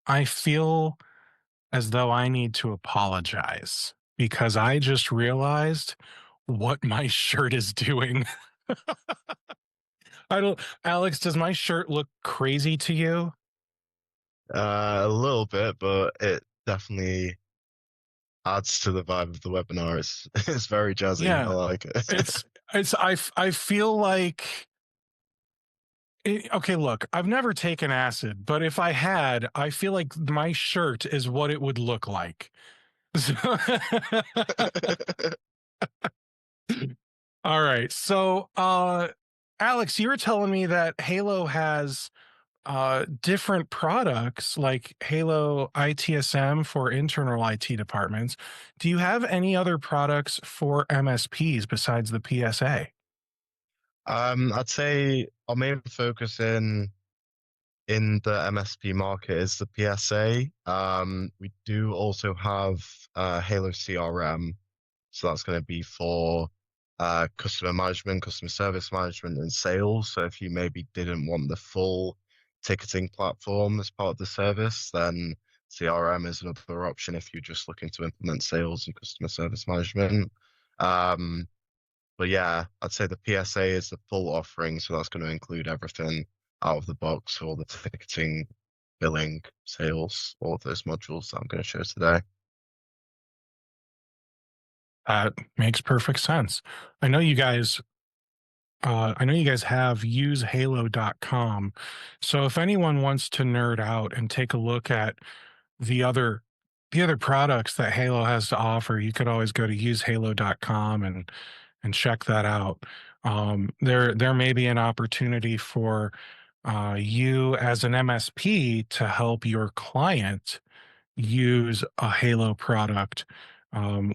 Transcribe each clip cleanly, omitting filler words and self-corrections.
I feel as though I need to apologize because I just realized what my shirt is doing. I don't, Alex, does my shirt look crazy to you? A little bit, but it definitely adds to the vibe of the webinar. It's it's very jazzy. I Yeah, like it. it's, I feel like, okay, look, I've never taken acid, but if I had, I feel like my shirt is what it would look like. So, all right. So, Alex, you were telling me that Halo has different products like Halo ITSM for internal IT departments. Do you have any other products for MSPs besides the PSA? I'd say our main focus in the MSP market is the PSA. We do also have Halo CRM, so that's going to be for customer management, customer service management, and sales. So if you maybe didn't want the full ticketing platform as part of the service, then CRM is another option if you're just looking to implement sales and customer service management. Um, but yeah, I'd say the PSA is the full offering, so that's going to include everything out of the box, all the ticketing, billing, sales, all of those modules that I'm going to show today. That makes perfect sense. I know you guys I know you guys have usehalo.com. So if anyone wants to nerd out and take a look at the other the other products that Halo has to offer, you could always go to usehalo.com and check that out. There may be an opportunity for you as an MSP to help your client use a Halo product,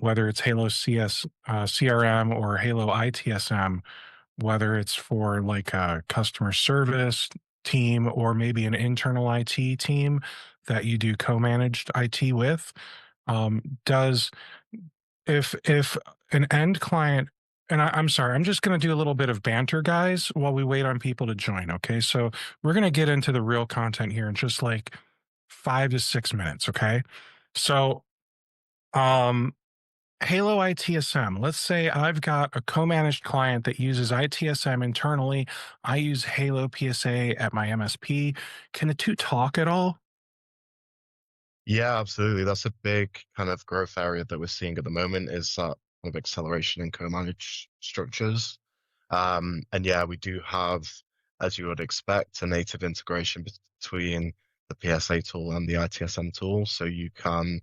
whether it's Halo CRM or Halo ITSM, whether it's for like a customer service team or maybe an internal IT team that you do co-managed IT with. Does if an end client, and I'm sorry, I'm just going to do a little bit of banter, guys, while we wait on people to join. Okay, so we're going to get into the real content here in just like 5 to 6 minutes. Okay, so um Halo ITSM. Let's say I've got a co-managed client that uses ITSM internally. I use Halo PSA at my MSP. Can the two talk at all? Yeah, absolutely. That's a big kind of growth area that we're seeing at the moment is that kind of acceleration in co-managed structures. And yeah, we do have, as you would expect, a native integration between the PSA tool and the ITSM tool. So you can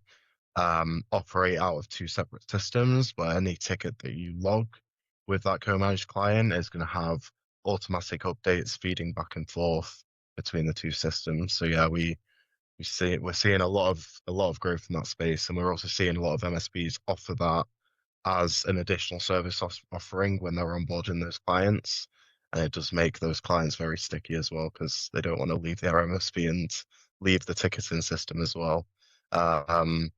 operate out of two separate systems, but any ticket that you log with that co-managed client is going to have automatic updates feeding back and forth between the two systems. So yeah, we're seeing a lot of growth in that space, and we're also seeing a lot of MSPs offer that as an additional service offering when they're onboarding those clients. And it does make those clients very sticky as well because they don't want to leave their MSP and leave the ticketing system as well. Um,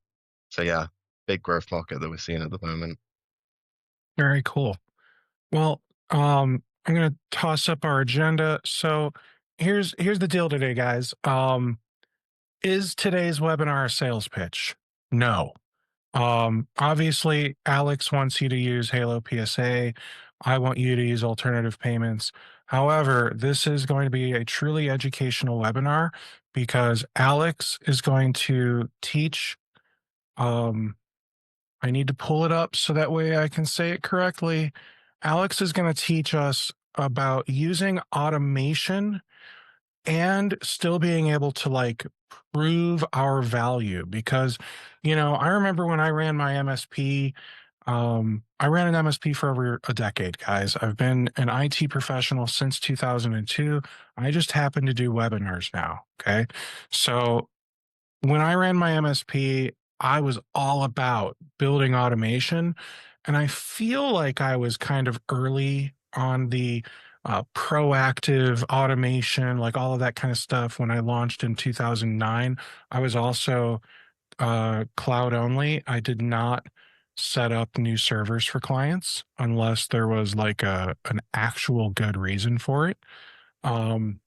so yeah, big growth market that we're seeing at the moment. Very cool. Well, I'm gonna toss up our agenda. So here's the deal today, guys. Is today's webinar a sales pitch? No. Obviously, Alex wants you to use Halo PSA. I want you to use alternative payments. However, this is going to be a truly educational webinar because Alex is going to teach. Um, I need to pull it up so that way I can say it correctly. Alex is going to teach us about using automation and still being able to like prove our value because I remember when I ran my MSP. I ran an MSP for over a decade, guys. I've been an IT professional since 2002. I just happen to do webinars now. Okay, so when I ran my MSP, I was all about building automation. And I feel like I was kind of early on the proactive automation, like all of that kind of stuff when I launched in 2009. I was also cloud only. I did not set up new servers for clients unless there was like an actual good reason for it. Um,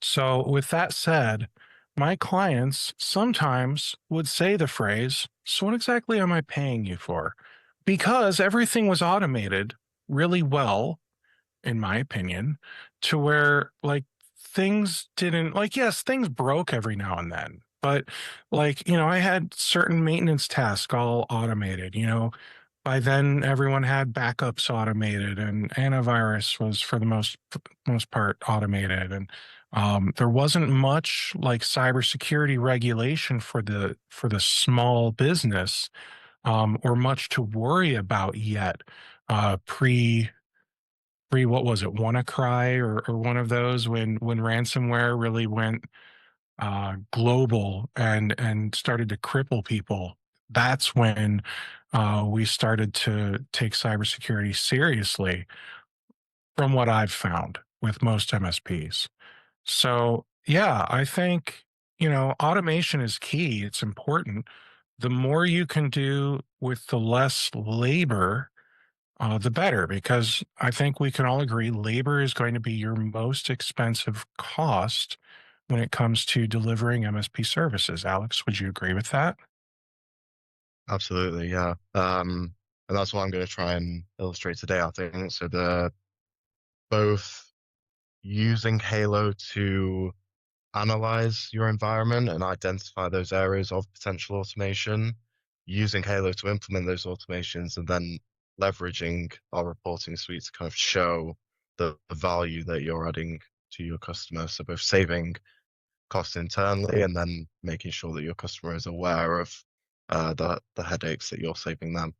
so with that said, my clients sometimes would say the phrase, "So, what exactly am I paying you for?" Because everything was automated really well, in my opinion, to where like things didn't like, yes, things broke every now and then. But like, I had certain maintenance tasks all automated, by then everyone had backups automated and antivirus was for the most part automated. And there wasn't much like cybersecurity regulation for the small business, or much to worry about yet, pre what was it, WannaCry, or one of those, when ransomware really went global and started to cripple people. That's when we started to take cybersecurity seriously, from what I've found with most MSPs. So, yeah, I think, automation is key. It's important. The more you can do with the less labor, the better, because I think we can all agree labor is going to be your most expensive cost when it comes to delivering MSP services. Alex, would you agree with that? Absolutely, yeah. And that's what I'm going to try and illustrate today, I think. So the both using Halo to analyze your environment and identify those areas of potential automation, using Halo to implement those automations, and then leveraging our reporting suite to kind of show the value that you're adding to your customer. So both saving costs internally and then making sure that your customer is aware of the headaches that you're saving them.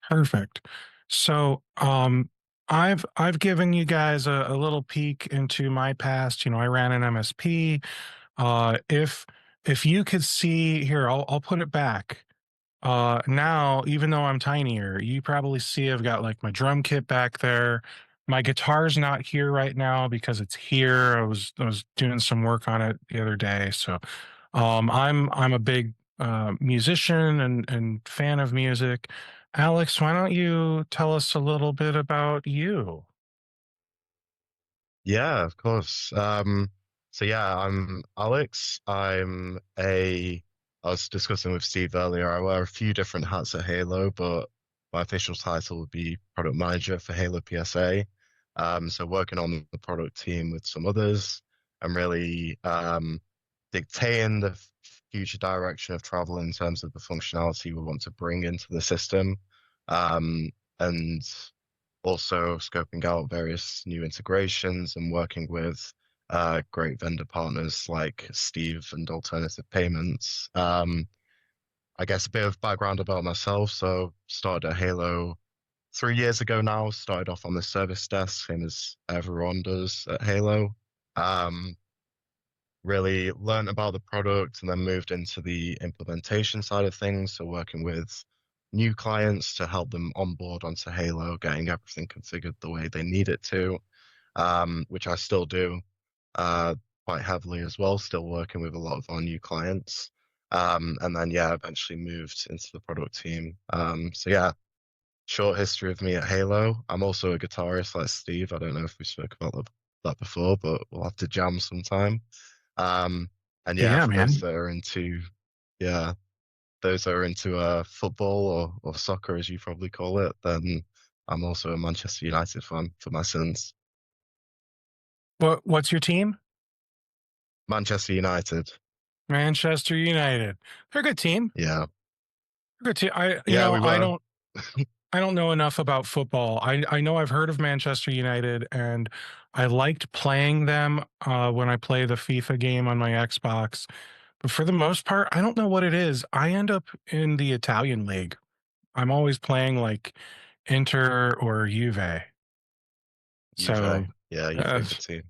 Perfect. So, I've given you guys a little peek into my past. I ran an MSP. If you could see here, I'll put it back. Now, even though I'm tinier, you probably see I've got like my drum kit back there. My guitar's not here right now because it's here. I was doing some work on it the other day. So I'm a big musician and fan of music. Alex, why don't you tell us a little bit about you? Yeah, of course. So yeah, I'm Alex. I was discussing with Steve earlier, I wear a few different hats at Halo, but my official title would be product manager for HaloPSA. So working on the product team with some others and really dictating the future direction of travel in terms of the functionality we want to bring into the system. Um, and also scoping out various new integrations and working with great vendor partners like Steve and Alternative Payments. I guess a bit of background about myself. So started at Halo 3 years ago now. Started off on the service desk, same as everyone does at Halo. Um, really learned about the product and then moved into the implementation side of things. So working with new clients to help them onboard onto Halo, getting everything configured the way they need it to, which I still do quite heavily as well, still working with a lot of our new clients. And then, yeah, eventually moved into the product team. So, yeah, short history of me at Halo. I'm also a guitarist like Steve. I don't know if we spoke about that before, but we'll have to jam sometime. Um, and yeah, Yeah, for those man. that are into, yeah, those that are into football or soccer, as you probably call it, then I'm also a Manchester United fan for my sins. What's your team? Manchester United. Manchester United. They're a good team. Yeah. They're a good team. Yeah, we I were. don't know enough about football. I know I've heard of Manchester United, and I liked playing them when I play the FIFA game on my Xbox. But for the most part, I don't know what it is. I end up in the Italian league. I'm always playing like Inter or Juve. So Juve. Yeah, uh, Juve, good team.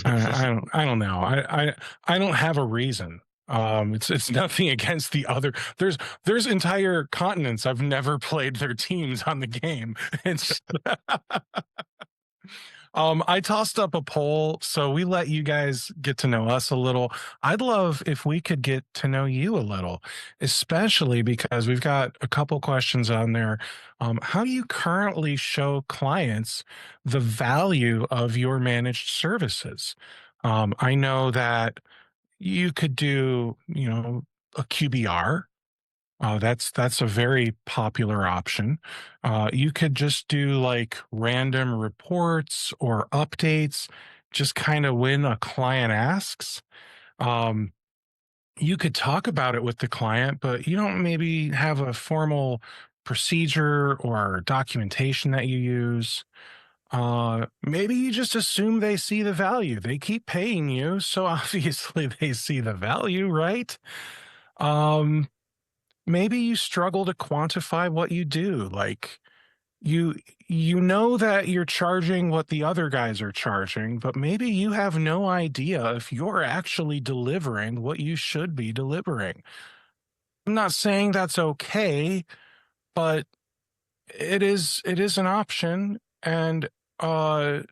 I don't know. I don't have a reason. It's nothing against the other. There's entire continents I've never played their teams on the game. It's I tossed up a poll, so we let you guys get to know us a little. I'd love if we could get to know you a little, especially because we've got a couple questions on there. How do you currently show clients the value of your managed services? I know that. You could do, a QBR. That's a very popular option. You could just do like random reports or updates, just kind of when a client asks. Um, you could talk about it with the client, but you don't maybe have a formal procedure or documentation that you use. Maybe you just assume they see the value. They keep paying you, so obviously they see the value, right? Um, Maybe you struggle to quantify what you do. Like you you know that you're charging what the other guys are charging, but maybe you have no idea if you're actually delivering what you should be delivering. I'm not saying that's okay, but it is an option, and uh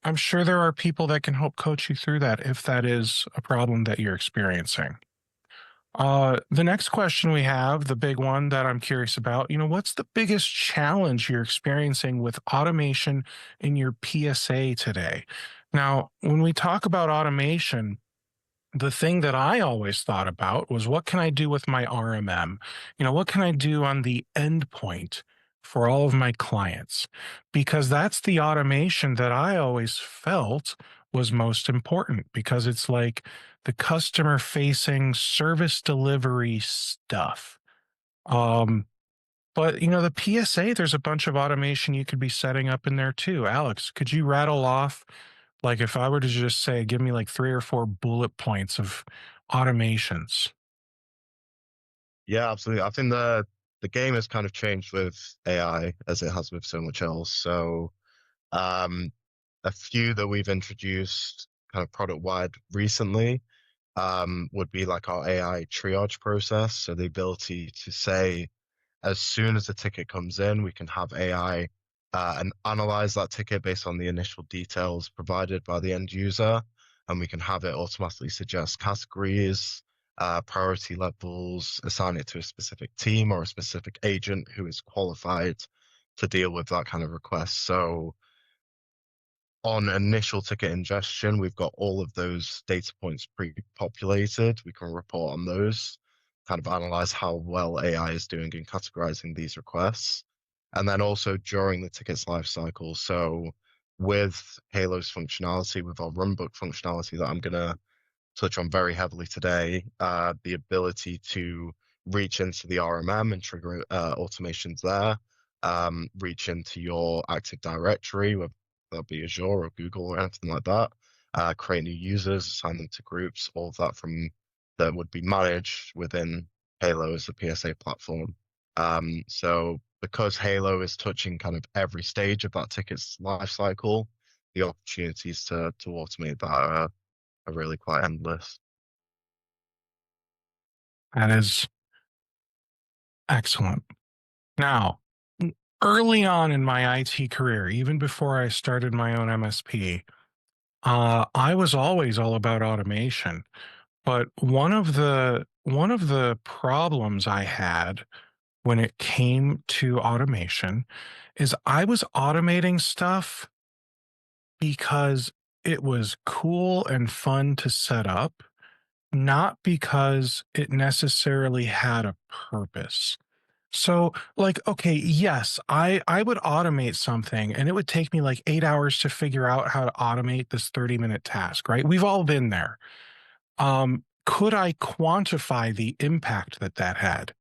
I'm sure there are people that can help coach you through that if that is a problem that you're experiencing. The next question we have, the big one that I'm curious about, what's the biggest challenge you're experiencing with automation in your PSA today? Now, when we talk about automation, the thing that I always thought about was what can I do with my RMM? What can I do on the endpoint for all of my clients? Because that's the automation that I always felt was most important because it's like the customer facing service delivery stuff. Um, but the PSA, there's a bunch of automation you could be setting up in there too. Alex, could you rattle off, like, if I were to just say, give me like 3 or 4 bullet points of automations? Yeah, absolutely. I think the game has kind of changed with AI as it has with so much else. So um, a few that we've introduced kind of product wide recently would be like our AI triage process. So the ability to say, as soon as the ticket comes in, we can have AI and analyze that ticket based on the initial details provided by the end user. And we can have it automatically suggest categories, priority levels, assign it to a specific team or a specific agent who is qualified to deal with that kind of request. So on initial ticket ingestion, we've got all of those data points pre-populated. We can report on those, kind of analyze how well AI is doing in categorizing these requests. And then also during the ticket's life cycle. So with Halo's functionality, with our runbook functionality that I'm going to touch on very heavily today, the ability to reach into the RMM and trigger automations there, reach into your Active Directory, whether that be Azure or Google or anything like that, create new users, assign them to groups, all of that from that would be managed within Halo as the PSA platform. So because Halo is touching kind of every stage of that ticket's life cycle, the opportunities to automate that are really quite endless. That is excellent. Now, early on in my IT career, even before I started my own MSP, I was always all about automation. But one of the problems I had when it came to automation is I was automating stuff because it was cool and fun to set up, not because it necessarily had a purpose. So, like, okay, yes, I would automate something and it would take me like 8 hours to figure out how to automate this 30-minute task, right? We've all been there. Could I quantify the impact that that had?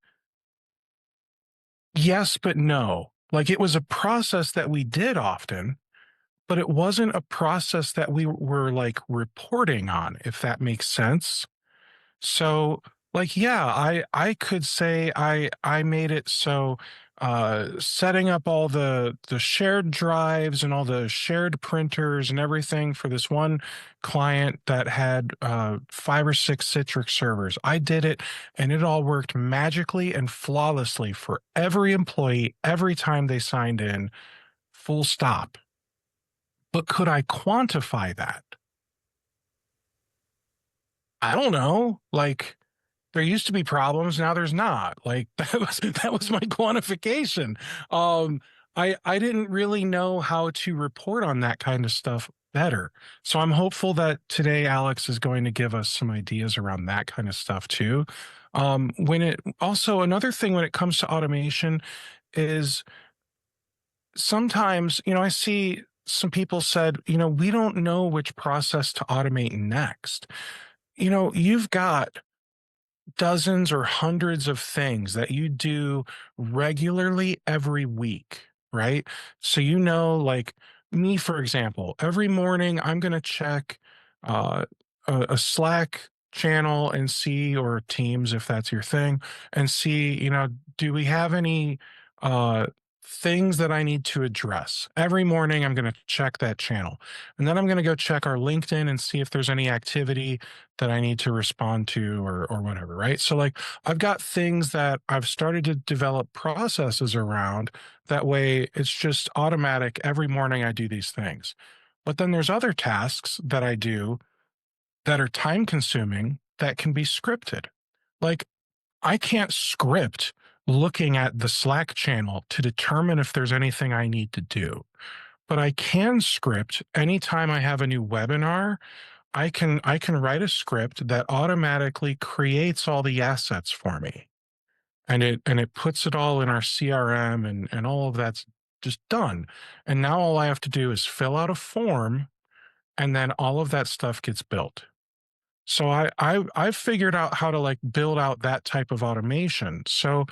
Yes, but no. Like, it was a process that we did often, but it wasn't a process that we were like reporting on, if that makes sense. So, like, yeah, I could say I made it so setting up all the shared drives and all the shared printers and everything for this one client that had 5 or 6 Citrix servers. I did it and it all worked magically and flawlessly for every employee every time they signed in, full stop. But could I quantify that? I don't know. Like, there used to be problems, now there's not. Like, that was my quantification. I didn't really know how to report on that kind of stuff better. So I'm hopeful that today Alex is going to give us some ideas around that kind of stuff too. When it also another thing when it comes to automation is sometimes, I see some people said, we don't know which process to automate next. You've got dozens or hundreds of things that you do regularly every week, right? So, like me, for example, every morning I'm going to check uh, a Slack channel and see, or Teams if that's your thing, and see, do we have any uh, things that I need to address? Every morning I'm going to check that channel. And then I'm going to go check our LinkedIn and see if there's any activity that I need to respond to or whatever, right? So like I've got things that I've started to develop processes around. That way it's just automatic. Every morning I do these things. But then there's other tasks that I do that are time consuming that can be scripted. Like I can't script looking at the Slack channel to determine if there's anything I need to do. But I can script anytime I have a new webinar. I can write a script that automatically creates all the assets for me, and it puts it all in our CRM, and all of that's just done. And now all I have to do is fill out a form, and then all of that stuff gets built. So I've figured out how to like build out that type of automation. So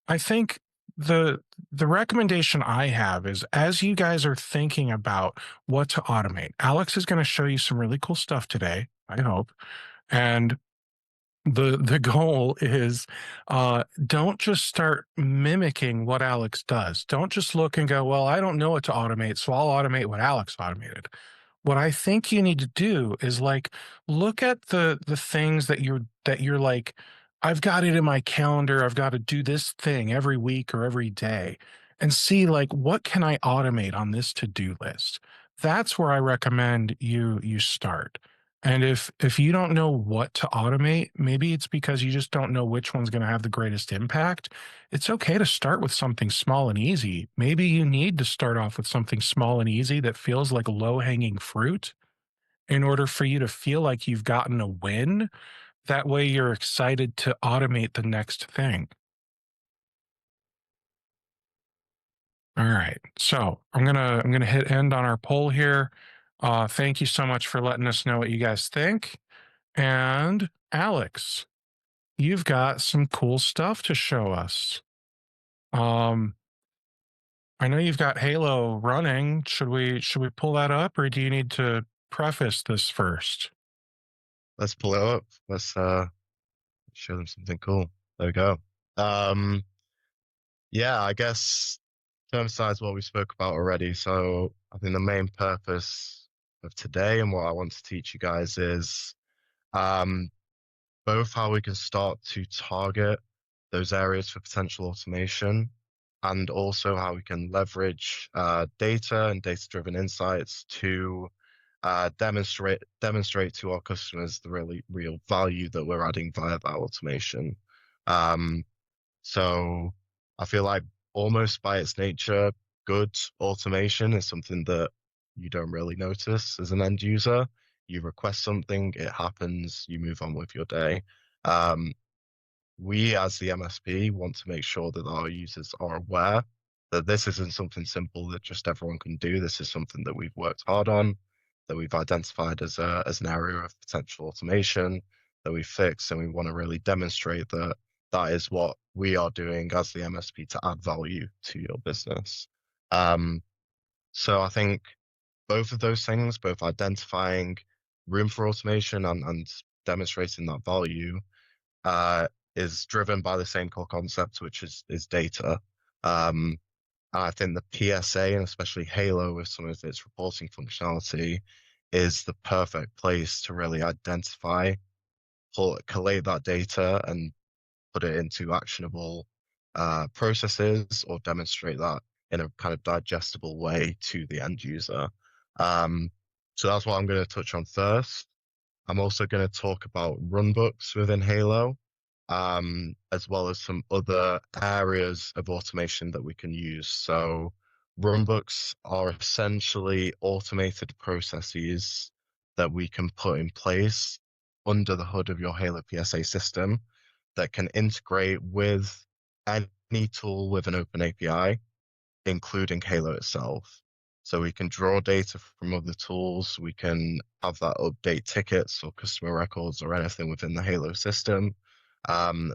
I think the the recommendation I have is, as you guys are thinking about what to automate, Alex is going to show you some really cool stuff today, I hope. And the goal is, don't just start mimicking what Alex does. Don't just look and go, well, I don't know what to automate, so I'll automate what Alex automated. What I think you need to do is like look at the things that you're like, I've got it in my calendar, I've got to do this thing every week or every day, and see like what can I automate on this to-do list. That's where I recommend you start. And if you don't know what to automate, maybe it's because you just don't know which one's going to have the greatest impact. It's okay to start with something small and easy. Maybe you need to start off with something small and easy that feels like low hanging fruit in order for you to feel like you've gotten a win. That way you're excited to automate the next thing. All right. So I'm gonna hit end on our poll here. Thank you so much for letting us know what you guys think. And Alex, you've got some cool stuff to show us. Um, I know you've got Halo running. Should we pull that up, or do you need to preface this first? Let's pull it up. Let's show them something cool. There we go. Um, yeah, I guess to emphasize what we spoke about already. So I think the main purpose of today and what I want to teach you guys is um, both how we can start to target those areas for potential automation, and also how we can leverage data and data-driven insights to demonstrate to our customers the really real value that we're adding via that automation. Um, so I feel like almost by its nature, good automation is something that you don't really notice as an end user. You request something, it happens, you move on with your day. Um, we as the MSP want to make sure that our users are aware that this isn't something simple that just everyone can do. This is something that we've worked hard on, that we've identified as an area of potential automation that we fix, and we want to really demonstrate that that is what we are doing as the MSP to add value to your business. Um, so I think both of those things, both identifying room for automation and demonstrating that value, uh, is driven by the same core concept, which is data. Um, and I think the PSA, and especially Halo with some of its reporting functionality, is the perfect place to really identify, collate that data, and put it into actionable processes, or demonstrate that in a kind of digestible way to the end user. Um, so that's what I'm going to touch on first. I'm also going to talk about runbooks within Halo, as well as some other areas of automation that we can use. So runbooks are essentially automated processes that we can put in place under the hood of your HaloPSA system that can integrate with any tool with an open API, including Halo itself. So we can draw data from other tools. We can have that update tickets or customer records or anything within the Halo system.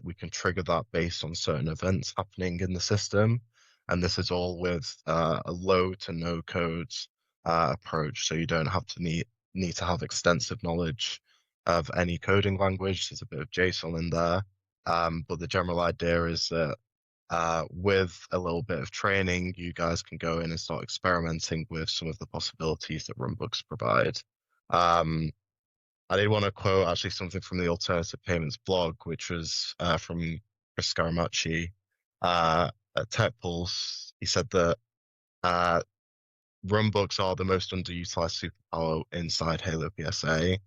We can trigger that based on certain events happening in the system. And this is all with a low to no code approach. So you don't have to need to have extensive knowledge of any coding language. There's a bit of JSON in there. But the general idea is that with a little bit of training, you guys can go in and start experimenting with some of the possibilities that runbooks provide. Um, I did want to quote actually something from the Alternative Payments blog, which was from Chris Scaramucci at Tech Pulse. He said that uh, runbooks are the most underutilized superpower inside HaloPSA,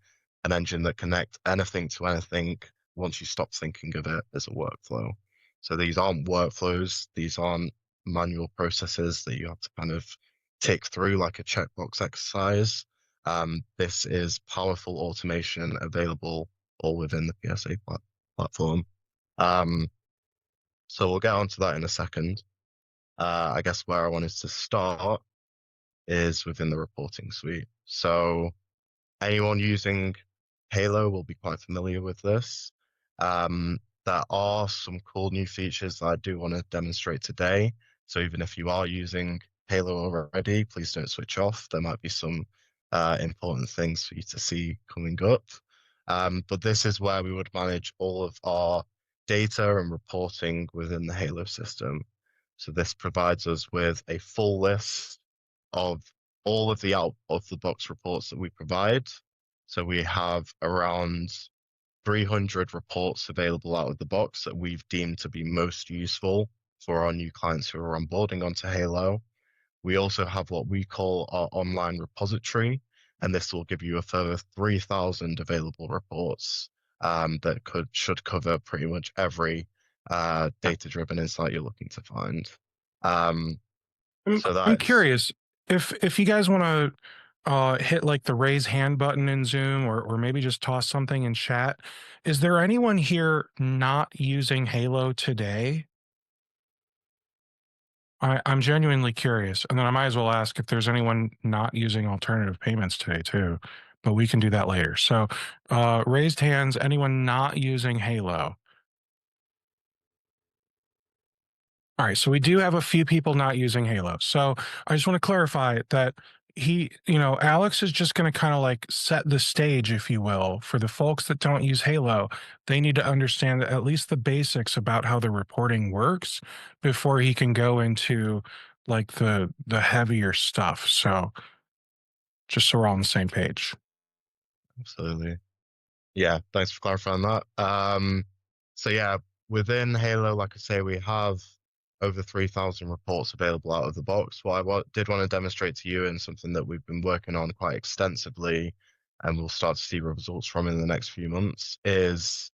an engine that connects anything to anything once you stop thinking of it as a workflow. So these aren't workflows, these aren't manual processes that you have to kind of tick through like a checkbox exercise. This is powerful automation available all within the PSA platform. Um, so we'll get onto that in a second. I guess where I wanted to start is within the reporting suite. So anyone using Halo will be quite familiar with this. There are some cool new features that I do want to demonstrate today. So even if you are using Halo already, please don't switch off. There might be some important things for you to see coming up. But this is where we would manage all of our data and reporting within the Halo system. So this provides us with a full list of all of the out of the box reports that we provide. So we have around 300 reports available out of the box that we've deemed to be most useful for our new clients who are onboarding onto Halo. We also have what we call our online repository, and this will give you a further 3,000 available reports that should cover pretty much every data-driven insight you're looking to find. Um, I'm, so I'm that is curious if you guys want to hit like the raise hand button in Zoom or maybe just toss something in chat. Is there anyone here not using Halo today? I'm genuinely curious, and then I might as well ask if there's anyone not using alternative payments today too, but we can do that later. So, raised hands. Anyone not using Halo? All right, so we do have a few people not using Halo. So I just want to clarify that Alex is just going to kind of like set the stage, if you will, for the folks that don't use Halo. They need to understand at least the basics about how the reporting works before he can go into like the heavier stuff. So just so we're all on the same page. absolutely. Yeah, thanks for clarifying that. So yeah, within Halo, like I say, we have over 3,000 reports available out of the box. What I did want to demonstrate to you and something that we've been working on quite extensively and we'll start to see results from in the next few months is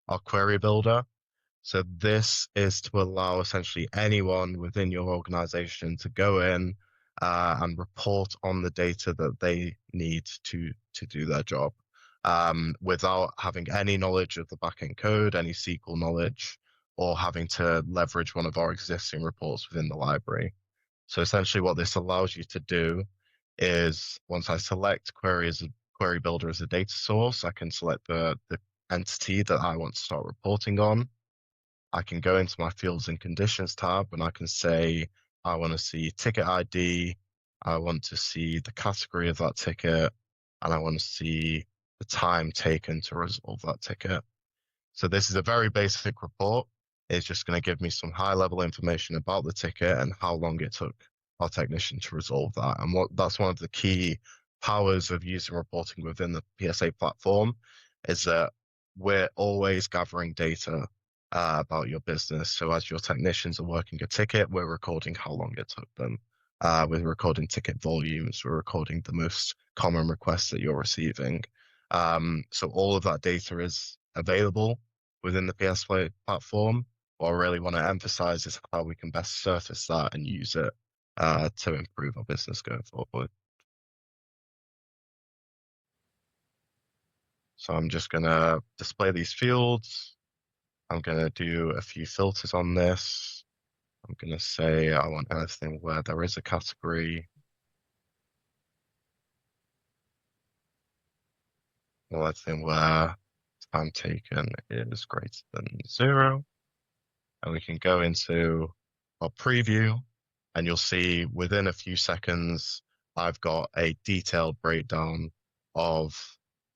our query builder. So this is to allow essentially anyone within your organization to go in and report on the data that they need to do their job without having any knowledge of the backend code, any SQL knowledge, or having to leverage one of our existing reports within the library. So essentially what this allows you to do is once I select query builder as a data source, I can select the entity that I want to start reporting on. I can go into my fields and conditions tab and I can say, I want to see ticket ID, I want to see the category of that ticket, and I want to see the time taken to resolve that ticket. So this is a very basic report. It's just going to give me some high level information about the ticket and how long it took our technician to resolve that. And that's one of the key powers of using reporting within the PSA platform is that we're always gathering data about your business. So as your technicians are working a ticket, we're recording how long it took them. We're recording ticket volumes. We're recording the most common requests that you're receiving. So all of that data is available within the PS Play platform. What I really want to emphasize is how we can best surface that and use it to improve our business going forward. So I'm just going to display these fields. I'm going to do a few filters on this. I'm going to say I want anything where there is a category, or anything where time taken is greater than 0. And we can go into our preview, and you'll see within a few seconds, I've got a detailed breakdown of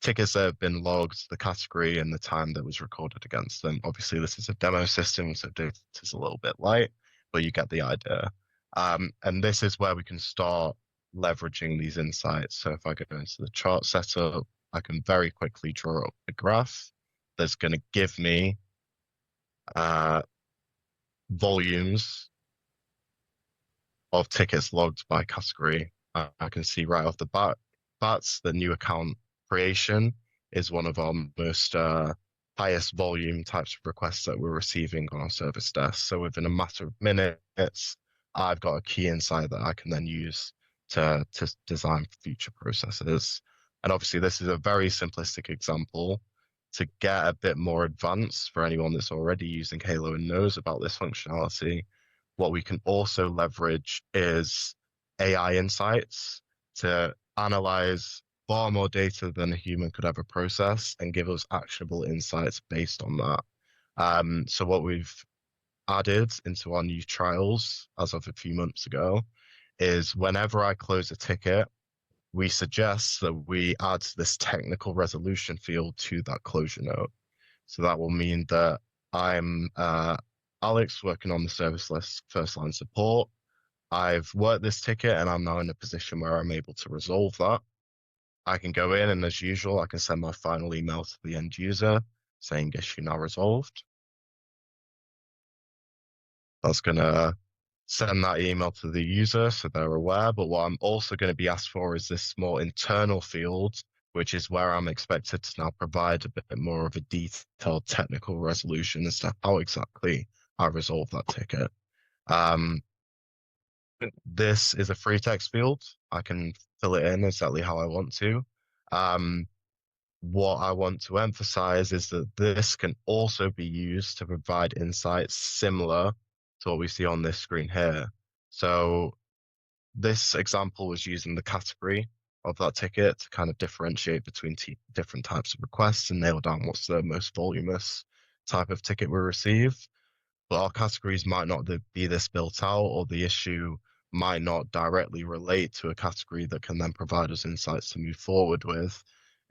tickets that have been logged, the category, and the time that was recorded against them. Obviously, this is a demo system, so data is a little bit light, but you get the idea. And this is where we can start leveraging these insights. So if I go into the chart setup, I can very quickly draw up a graph that's going to give me uh, volumes of tickets logged by category. I can see right off the bat that's the new account creation is one of our most highest volume types of requests that we're receiving on our service desk. So within a matter of minutes, I've got a key insight that I can then use to design future processes. And obviously, this is a very simplistic example. To get a bit more advanced for anyone that's already using Halo and knows about this functionality, what we can also leverage is AI insights to analyze far more data than a human could ever process and give us actionable insights based on that. So what we've added into our new trials as of a few months ago is whenever I close a ticket, we suggest that we add this technical resolution field to that closure note. So that will mean that I'm Alex working on the service list first line support. I've worked this ticket and I'm now in a position where I'm able to resolve that. I can go in and as usual, I can send my final email to the end user saying issue now resolved. That's going to send that email to the user so they're aware. But what I'm also going to be asked for is this more internal field, which is where I'm expected to now provide a bit more of a detailed technical resolution as to how exactly I resolve that ticket. Um, this is a free text field. I can fill it in exactly how I want to. Um, what I want to emphasize is that this can also be used to provide insights similar to what we see on this screen here. So this example was using the category of that ticket to kind of differentiate between different types of requests and nail down what's the most voluminous type of ticket we receive. But our categories might not be this built out, or the issue might not directly relate to a category that can then provide us insights to move forward with.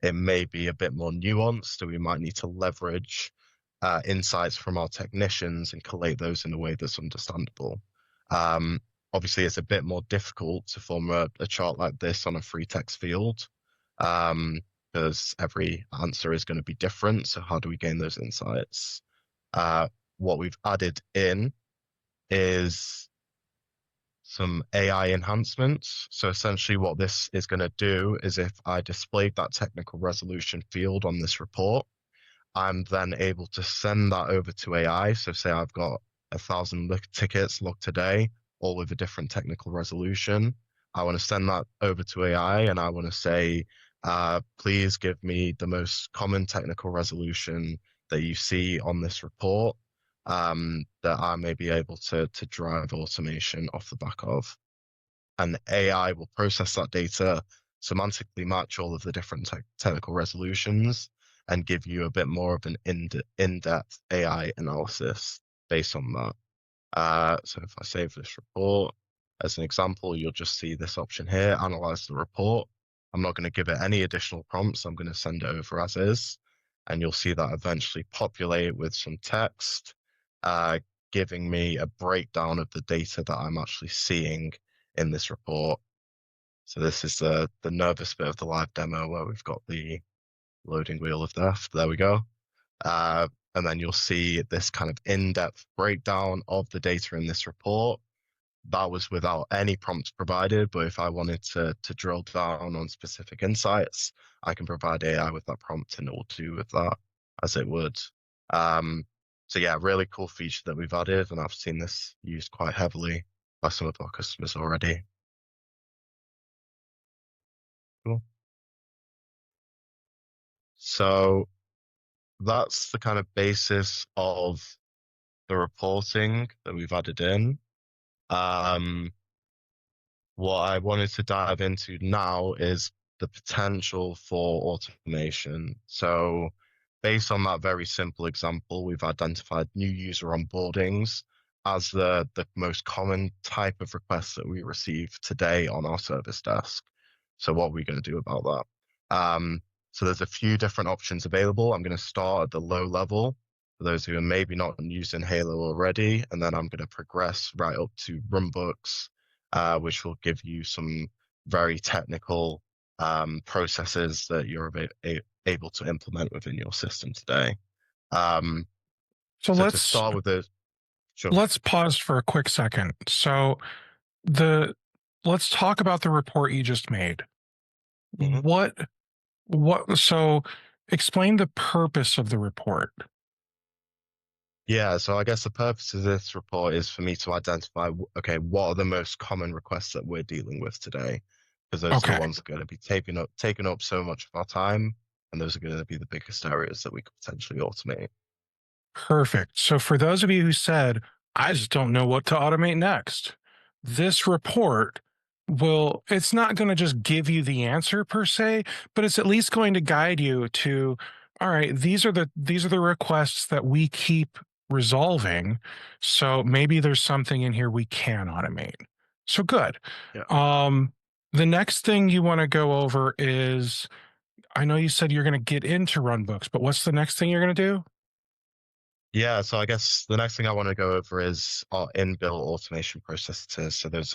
It may be a bit more nuanced, so we might need to leverage insights from our technicians and collate those in a way that's understandable. Obviously, it's a bit more difficult to form a chart like this on a free text field because every answer is going to be different. So how do we gain those insights? What we've added in is some AI enhancements. So essentially what this is going to do is if I displayed that technical resolution field on this report, I'm then able to send that over to AI. So say I've got 1,000 tickets logged today, all with a different technical resolution. I want to send that over to AI and I want to say, please give me the most common technical resolution that you see on this report that I may be able to drive automation off the back of. And AI will process that data, semantically match all of the different technical resolutions, and give you a bit more of an in-depth AI analysis based on that. So if I save this report, as an example, you'll just see this option here, analyze the report. I'm not going to give it any additional prompts. I'm going to send it over as is. And you'll see that eventually populate with some text, giving me a breakdown of the data that I'm actually seeing in this report. So this is the nervous bit of the live demo where we've got the loading wheel of death. There we go. And then you'll see this kind of in-depth breakdown of the data in this report. That was without any prompts provided, but if I wanted to drill down on specific insights, I can provide AI with that prompt and it will do with that as it would. So yeah, really cool feature that we've added, and I've seen this used quite heavily by some of our customers already. Cool. So that's the kind of basis of the reporting that we've added in. Um, what I wanted to dive into now is the potential for automation. So, based on that very simple example, we've identified new user onboardings as the most common type of request that we receive today on our service desk. So, what are we going to do about that? So, there's a few different options available. I'm going to start at the low level for those who are maybe not using Halo already, and then I'm going to progress right up to runbooks, which will give you some very technical processes that you're able to implement within your system today. Um, So so to let's start with the sure. let's pause for a quick second. So the let's talk about the report you just made. Mhm. So explain the purpose of the report. Yeah, so I guess the purpose of this report is for me to identify, okay, what are the most common requests that we're dealing with today? Because those are the Okay. ones that are going to be taking up so much of our time, and those are going to be the biggest areas that we could potentially automate. Perfect. So, for those of you who said, I just don't know what to automate next, this report it's not going to just give you the answer per se, but it's at least going to guide you to, all right, these are the requests that we keep resolving. So maybe there's something in here we can automate. So good. Yeah. Um, the next thing you want to go over is I know you said you're going to get into runbooks, but what's the next thing you're going to do? Yeah, so I guess the next thing I want to go over is our inbuilt automation processes. So there's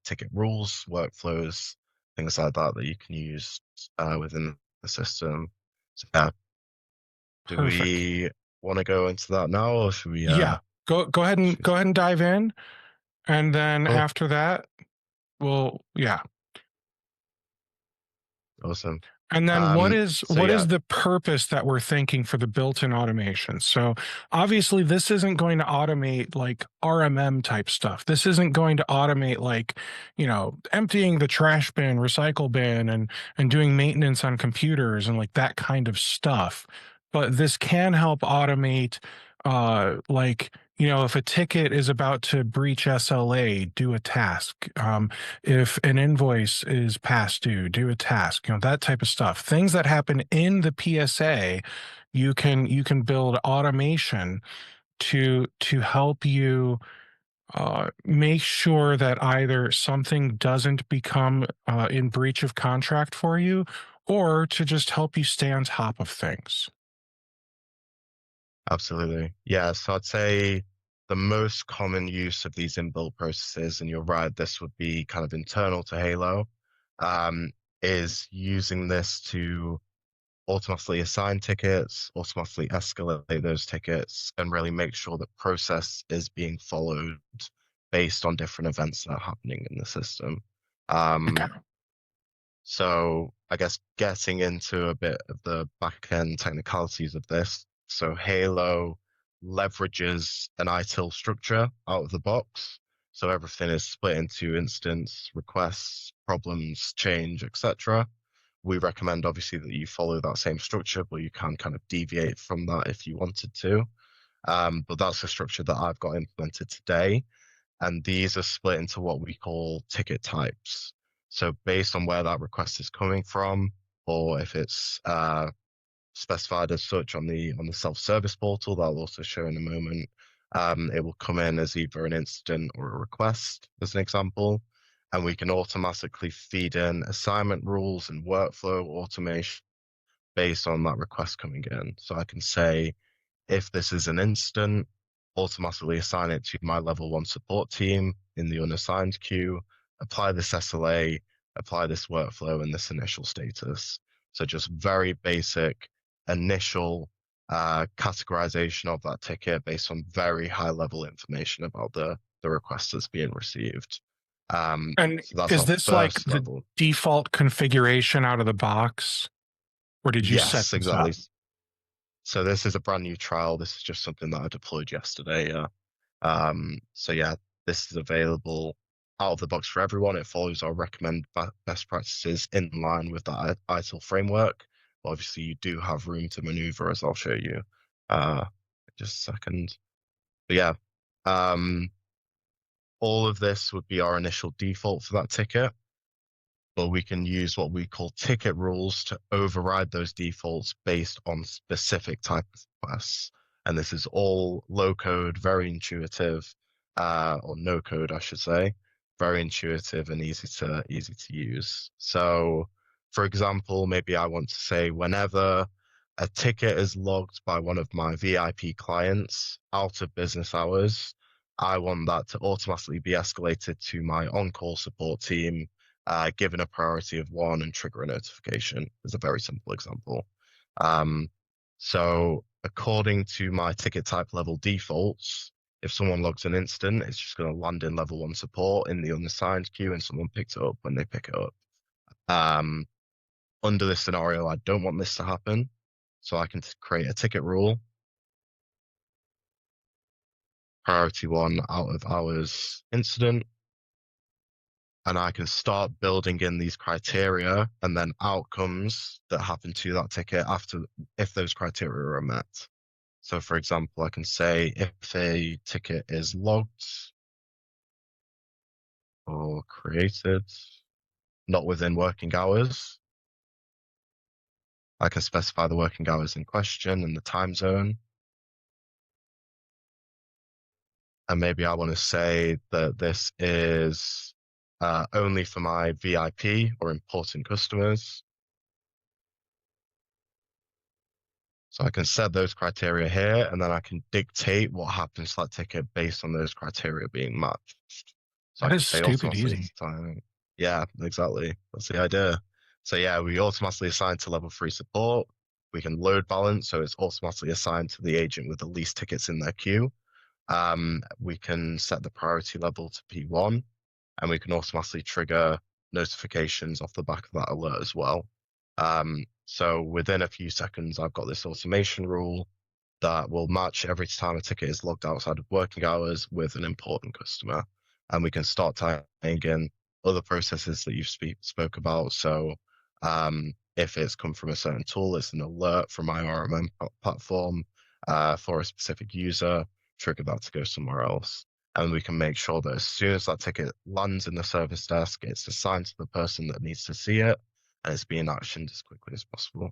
ticket rules, workflows, things like that that you can use within the system. So yeah, do Perfect. we want to go into that now, or should we Yeah. Go ahead and should we... dive in, and then Cool. after that, yeah. Awesome. And then So what yeah, is the purpose that we're thinking for the built-in automation? So obviously this isn't going to automate like RMM type stuff. This isn't going to automate like, emptying the trash bin, recycle bin and doing maintenance on computers and like that kind of stuff. But this can help automate like if a ticket is about to breach SLA, do a task. If an invoice is past due, do a task, that type of stuff. Things that happen in the PSA, you can build automation to help you make sure that either something doesn't become in breach of contract for you, or to just help you stay on top of things. absolutely. Yeah, so I'd say the most common use of these inbuilt processes, and you're right, this would be kind of internal to Halo, um, is using this to automatically assign tickets, automatically escalate those tickets, and really make sure the process is being followed based on different events that are happening in the system. Okay. Um, so I guess getting into a bit of the back end technicalities of this. So Halo leverages an ITIL structure out of the box. So everything is split into instance, requests, problems, change, etc. We recommend obviously that you follow that same structure, but you can kind of deviate from that if you wanted to. But that's the structure that I've got implemented today. And these are split into what we call ticket types. So based on where that request is coming from, or if it's specified as such on the self-service portal, that will also show in a moment. It will come in as either an incident or a request, as an example, and we can automatically feed in assignment rules and workflow automation based on that request coming in. So I can say, if this is an instant, automatically assign it to my level one support team in the unassigned queue, apply this SLA, apply this workflow and this initial status. So just very basic initial categorization of that ticket based on very high level information about the request that's being received. And So that's is our this like first the level. default configuration out of the box, or did you set Yes, this up? exactly. So this is a brand new trial. This is just something that I deployed yesterday. So yeah, this is available. out of the box for everyone. It follows our recommend best practices in line with the ITIL framework. But obviously, you do have room to maneuver, as I'll show you. Uh, just a second. But yeah, um, all of this would be our initial default for that ticket, but we can use what we call ticket rules to override those defaults based on specific type of requests. And this is all low code, very intuitive, or no code, I should say, very intuitive and easy to use. So, for example, maybe I want to say whenever a ticket is logged by one of my VIP clients out of business hours, I want that to automatically be escalated to my on-call support team, given a priority of 1 and trigger a notification is a very simple example. Um, so according to my ticket type level defaults, if someone logs an incident, it's just going to land in level 1 support in the unassigned queue and someone picks it up when they pick it up. Um, under this scenario, I don't want this to happen. So I can create a ticket rule, priority 1 out of hours incident, and I can start building in these criteria and then outcomes that happen to that ticket after if those criteria are met. So for example, I can say if a ticket is logged or created not within working hours, I can specify the working hours in question and the time zone. And maybe I want to say that this is only for my VIP or important customers. So I can set those criteria here, and then I can dictate what happens to that ticket based on those criteria being matched. So I That can is say stupid automatically easy. assign. Yeah, exactly. That's the idea. So yeah, we automatically assign to level 3 support. We can load balance, so it's automatically assigned to the agent with the least tickets in their queue. We can set the priority level to P1, and we can automatically trigger notifications off the back of that alert as well. So within a few seconds, I've got this automation rule that will match every time a ticket is logged outside of working hours with an important customer. And we can start tying in other processes that you spoke about. So if it's come from a certain tool, it's an alert from my RMM platform for a specific user, trigger that to go somewhere else. And we can make sure that as soon as that ticket lands in the service desk, it's assigned to the person that needs to see it, and it's being actioned as quickly as possible.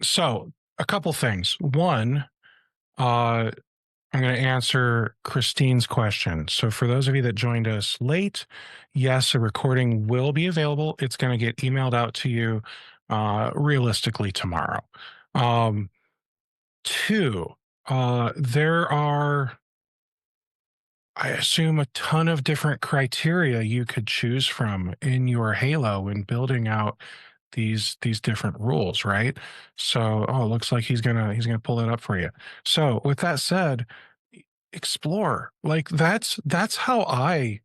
So a couple things. One, I'm going to answer Christine's question. So, for those of you that joined us late, yes, a recording will be available. It's going to get emailed out to you realistically tomorrow. Two, there are, I assume, a ton of different criteria you could choose from in your Halo in building out these different rules, right? So, oh, it looks like he's gonna pull it up for you. So, with that said, explore. Like that's how I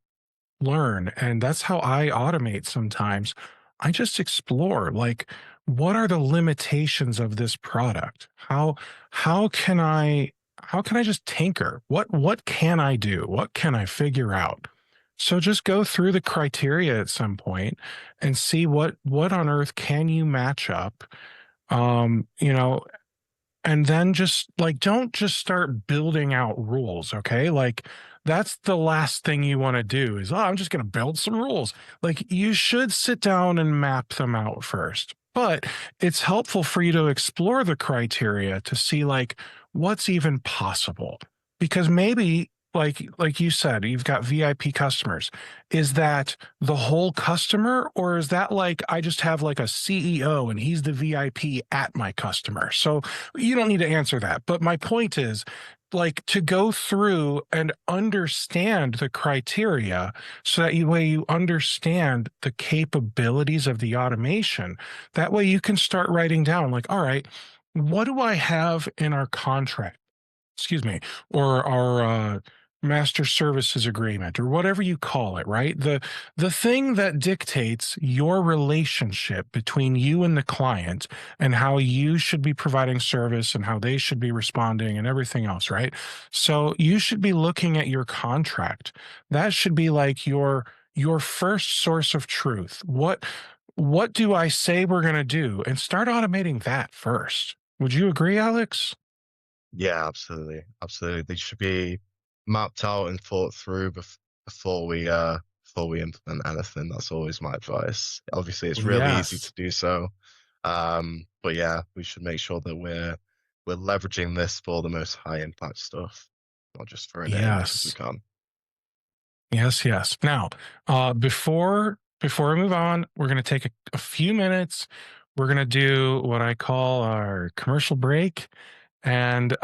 learn and that's how I automate sometimes. I just explore like what are the limitations of this product? How can I just tinker? What can I do? What can I figure out? So just go through the criteria at some point and see what on earth can you match up. You know, and then just like don't just start building out rules, okay? Like that's the last thing you want to do is, oh, I'm just going to build some rules. Like you should sit down and map them out first, but it's helpful for you to explore the criteria to see like what's even possible, because maybe like you said, you've got VIP customers. Is that the whole customer, or is that like I just have like a CEO and he's the VIP at my customer? So you don't need to answer that. But my point is like to go through and understand the criteria so that way you understand the capabilities of the automation. That way you can start writing down like, all right, what do I have in our contract? Excuse me, or our master services agreement or whatever you call it, right? The thing that dictates your relationship between you and the client and how you should be providing service and how they should be responding and everything else, right? So you should be looking at your contract. That should be like your first source of truth. What do I say we're going to do? And start automating that first. Would you agree, Alex? Yeah, absolutely, absolutely. They should be mapped out and thought through before we implement anything. That's always my advice. Obviously, it's really easy Yes. to do so, but yeah, we should make sure that we're leveraging this for the most high impact stuff, not just throwing it in because we Yes. can. Yes, yes. Now, before we move on, we're going to take a few minutes. We're going to do what I call our commercial break, and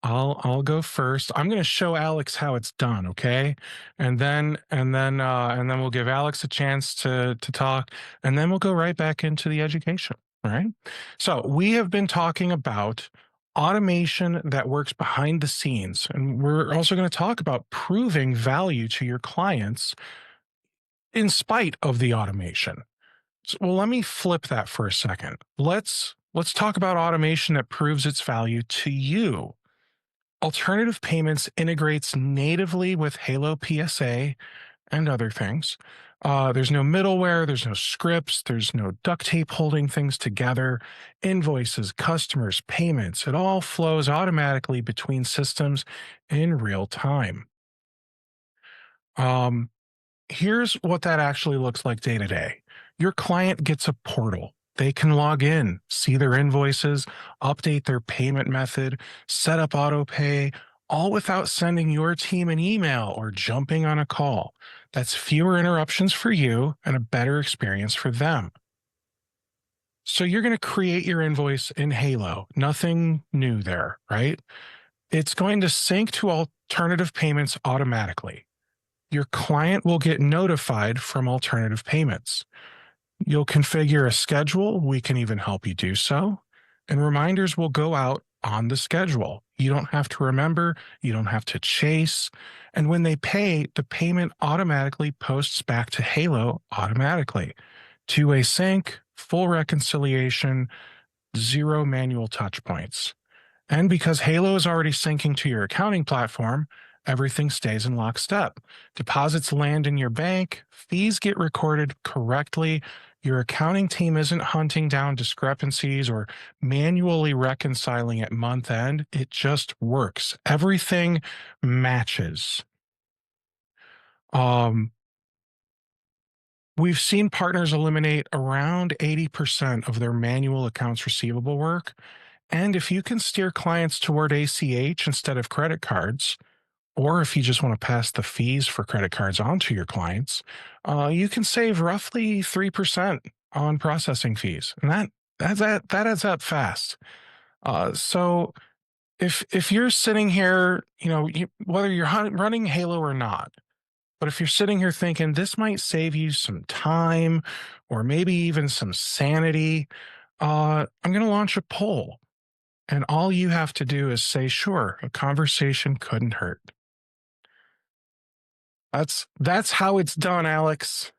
I'll go first. I'm going to show Alex how it's done, okay? And then we'll give Alex a chance to talk, and then we'll go right back into the education. All right. So we have been talking about automation that works behind the scenes, and we're also going to talk about proving value to your clients in spite of the automation. So, well, let me flip that for a second. Let's talk about automation that proves its value to you. Alternative Payments integrates natively with HaloPSA and other things. There's no middleware, there's no scripts, there's no duct tape holding things together. Invoices, customers, payments, it all flows automatically between systems in real time. Um, Here's what that actually looks like day to day. Your client gets a portal. They can log in, see their invoices, update their payment method, set up auto pay, all without sending your team an email or jumping on a call. That's fewer interruptions for you and a better experience for them. So you're going to create your invoice in Halo. Nothing new there, right? It's going to sync to alternative payments automatically. Your client will get notified from alternative payments. You'll configure a schedule. We can even help you do so. And reminders will go out on the schedule. You don't have to remember, you don't have to chase. And when they pay, the payment automatically posts back to Halo automatically. Two-way sync, full reconciliation, zero manual touch points. And because Halo is already syncing to your accounting platform, everything stays in lockstep. Deposits land in your bank, fees get recorded correctly. Your accounting team isn't hunting down discrepancies or manually reconciling at month end. It just works. Everything matches. Um, we've seen partners eliminate around 80% of their manual accounts receivable work. And if you can steer clients toward ACH instead of credit cards, or if you just want to pass the fees for credit cards on to your clients, you can save roughly 3% on processing fees. And that adds up fast. So if you're sitting here, whether you're running Halo or not, but if you're sitting here thinking this might save you some time or maybe even some sanity, I'm going to launch a poll. And all you have to do is say, sure, a conversation couldn't hurt. That's how it's done, Alex.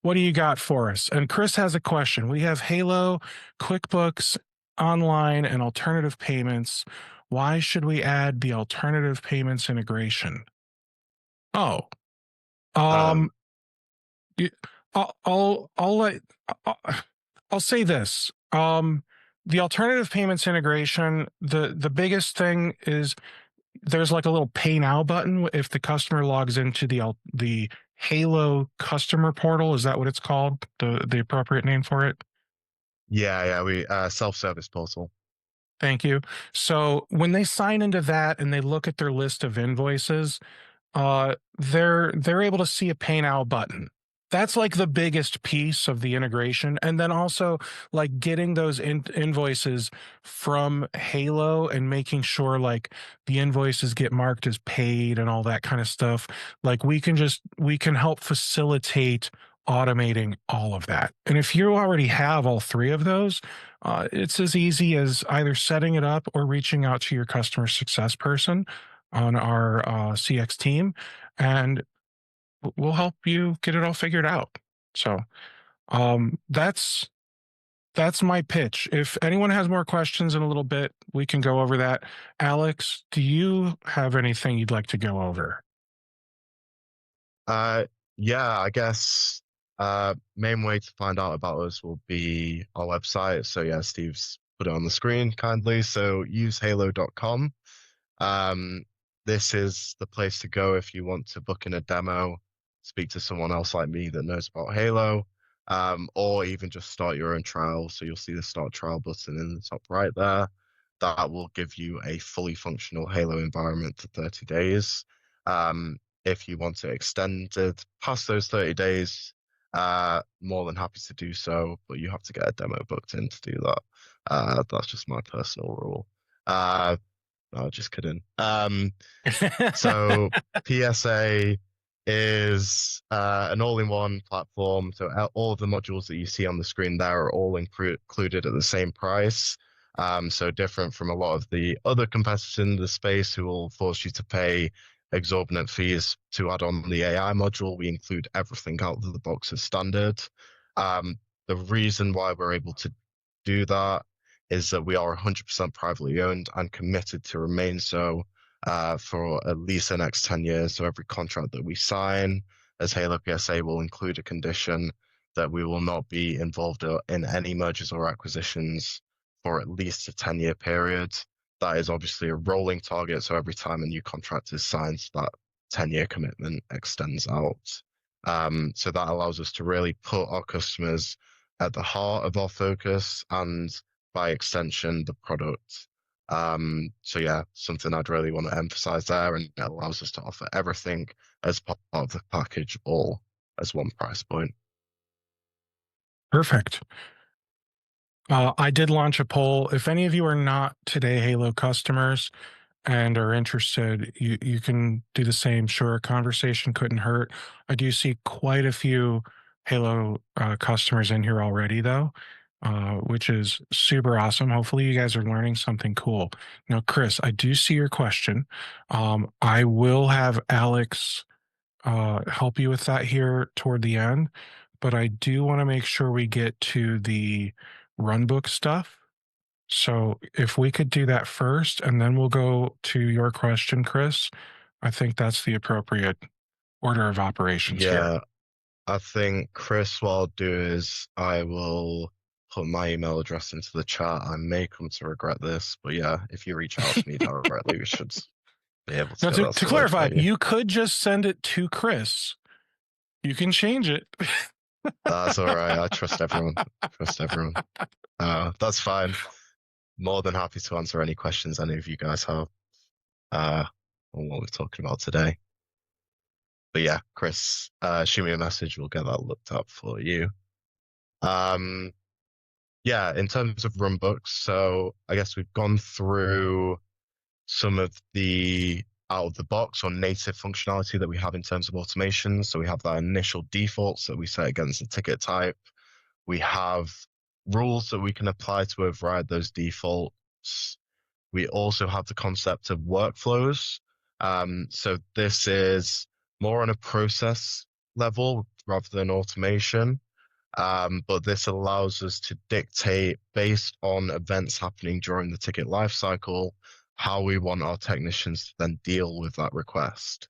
What do you got for us? And Chris has a question. We have Halo, QuickBooks, online, and alternative payments. Why should we add the alternative payments integration? Oh, Um, um, y- I'll let I'll, I'll say this. The alternative payments integration, the biggest thing is there's like a little pay now button if the customer logs into the Halo customer portal. Is that what it's called? The appropriate name for it? yeah, yeah, we self-service portal. Thank you. So when they sign into that and they look at their list of invoices, they're able to see a pay now button. That's like the biggest piece of the integration. And then also like getting those invoices from Halo and making sure like the invoices get marked as paid and all that kind of stuff. Like we can help facilitate automating all of that. And if you already have all three of those, it's as easy as either setting it up or reaching out to your customer success person. on our CX team, and we'll help you get it all figured out. So that's my pitch. If anyone has more questions in a little bit, we can go over that. Alex, do you have anything you'd like to go over? Uh, yeah, I guess main way to find out about us will be our website. So yeah, Steve's put it on the screen kindly. So use halo.com. Um, this is the place to go if you want to book in a demo, speak to someone else like me that knows about Halo, or even just start your own trial. So you'll see the start trial button in the top right there. That will give you a fully functional Halo environment for 30 days. If you want to extend it past those 30 days, more than happy to do so, but you have to get a demo booked in to do that. That's just my personal rule. No, just kidding. So PSA is an all-in-one platform. So all of the modules that you see on the screen there are all included at the same price. So different from a lot of the other competitors in the space who will force you to pay exorbitant fees to add on the AI module. We include everything out of the box as standard. The reason why we're able to do that is that we are 100% privately owned and committed to remain so for at least the next 10 years. So every contract that we sign as HaloPSA will include a condition that we will not be involved in any mergers or acquisitions for at least a 10-year period. That is obviously a rolling target. So every time a new contract is signed, that 10-year commitment extends out. So that allows us to really put our customers at the heart of our focus and by extension, the product. So yeah, something I'd really want to emphasize there, and it allows us to offer everything as part of the package, all as one price point. Perfect. I did launch a poll. If any of you are not today Halo customers and are interested, you can do the same. Sure, conversation couldn't hurt. I do see quite a few Halo customers in here already, though, which is super awesome. Hopefully, you guys are learning something cool. Now, Chris, I do see your question. I will have Alex help you with that here toward the end, but I do want to make sure we get to the runbook stuff. So if we could do that first, and then we'll go to your question, Chris, I think that's the appropriate order of operations here. Yeah, I think Chris, what I'll do is I will put my email address into the chat. I may come to regret this, but yeah, if you reach out to me directly, we should be able to Now, get that to sorted for clarify, you. you could just send it to Chris. You can change it. That's all right. I trust everyone. Trust everyone. That's fine. More than happy to answer any questions any of you guys have on what we're talking about today. But yeah, Chris, shoot me a message. We'll get that looked up for you. Um, yeah, in terms of runbooks, so I guess we've gone through some of the out of the box or native functionality that we have in terms of automation. So we have that initial defaults that we set against the ticket type. We have rules that we can apply to override those defaults. We also have the concept of workflows. So this is more on a process level rather than automation. But this allows us to dictate based on events happening during the ticket lifecycle, how we want our technicians to then deal with that request.